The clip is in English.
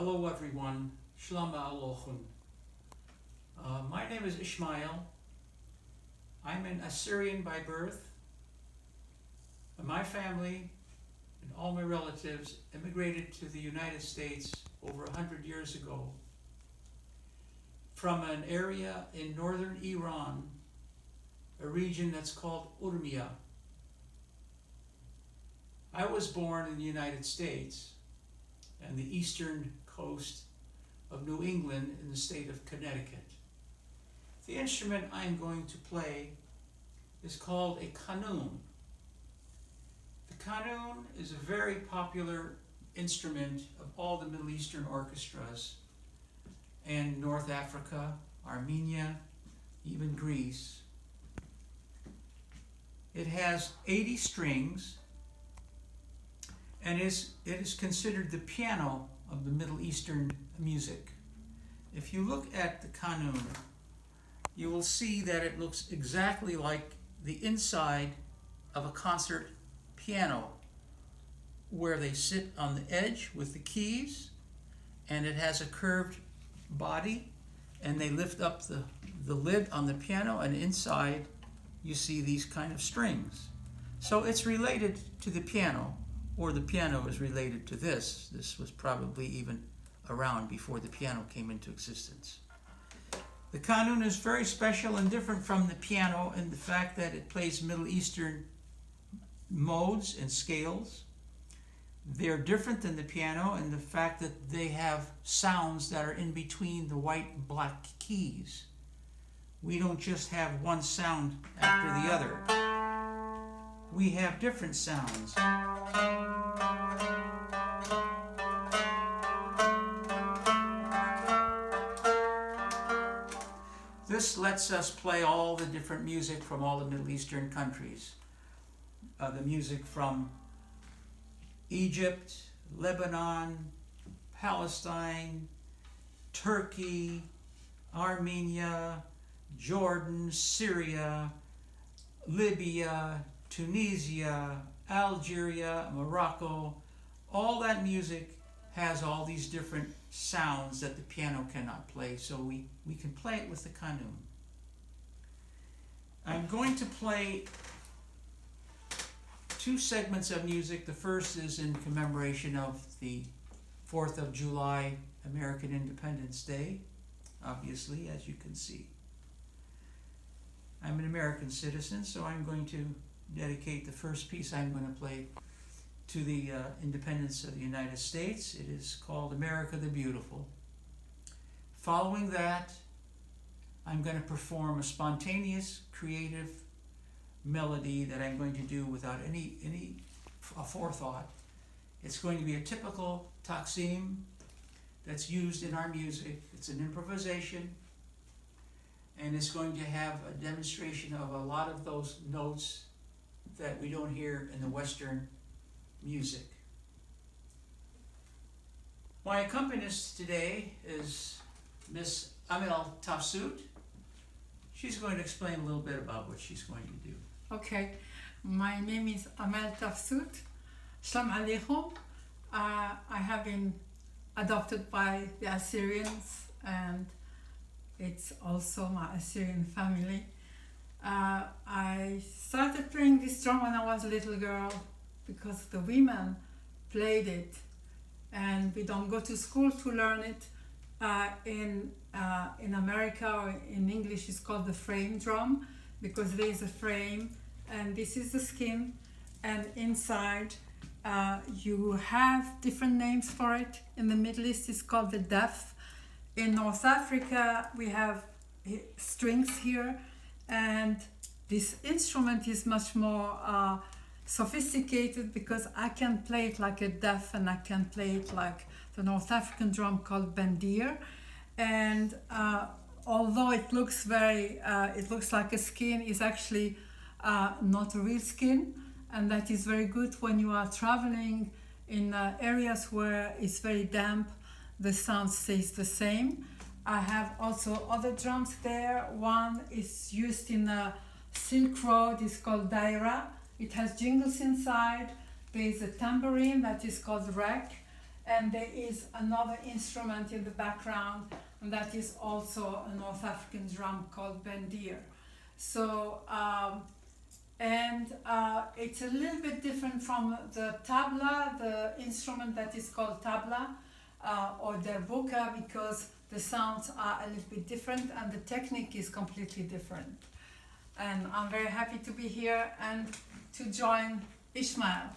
Hello everyone, Shlama Alochun. My name is Ishmael. I'm an Assyrian by birth. My family and all my relatives immigrated to the United States over 100 years ago from an area in northern Iran, a region that's called Urmia. I was born in the United States and the eastern coast of New England in the state of Connecticut. The instrument I'm going to play is called a Qanun. The Qanun is a very popular instrument of all the Middle Eastern orchestras and North Africa, Armenia, even Greece. It has 80 strings and it is considered the piano of the Middle Eastern music. If you look at the Qanun, you will see that it looks exactly like the inside of a concert piano, where they sit on the edge with the keys, and it has a curved body, and they lift up the lid on the piano, and inside you see these kind of strings. So it's related to the piano, or the piano is related to this. This was probably even around before the piano came into existence. The Qanun is very special and different from the piano in the fact that it plays Middle Eastern modes and scales. They're different than the piano in the fact that they have sounds that are in between the white and black keys. We don't just have one sound after the other. We have different sounds. This lets us play all the different music from all the Middle Eastern countries. The music from Egypt, Lebanon, Palestine, Turkey, Armenia, Jordan, Syria, Libya, Tunisia, Algeria, Morocco. All that music has all these different sounds that the piano cannot play, so we can play it with the Qanun. I'm going to play two segments of music. The first is in commemoration of the 4th of July, American Independence Day, obviously, as you can see. I'm an American citizen, so I'm going to dedicate the first piece I'm going to play to the independence of the United States. It is called America the Beautiful. Following that, I'm going to perform a spontaneous, creative melody that I'm going to do without any forethought. It's going to be a typical taksim that's used in our music. It's an improvisation, and it's going to have a demonstration of a lot of those notes that we don't hear in the Western music. My accompanist today is Miss Amel Tafsout. She's going to explain a little bit about what she's going to do. Okay, my name is Amel Tafsout. Shalom Aleichem. I have been adopted by the Assyrians, and it's also my Assyrian family. I started playing this drum when I was a little girl because the women played it, and we don't go to school to learn it. In America, or in English, it's called the frame drum, because there is a frame, and this is the skin, and inside you have different names for it. In the Middle East, it's called the def. In North Africa, we have strings here, and this instrument is much more sophisticated because I can play it like a def, and I can play it like the North African drum called bandir. And although it looks it looks like a skin, it's actually not a real skin, and that is very good when you are traveling in areas where it's very damp. The sound stays the same. I have also other drums there. One is used in the Silk Road, it's called daira. It has jingles inside. There is a tambourine that is called rek, and there is another instrument in the background, and that is also a North African drum called bendir. So, it's a little bit different from the tabla, the instrument that is called tabla, or derbuka, because the sounds are a little bit different and the technique is completely different. And I'm very happy to be here and to join Ishmael.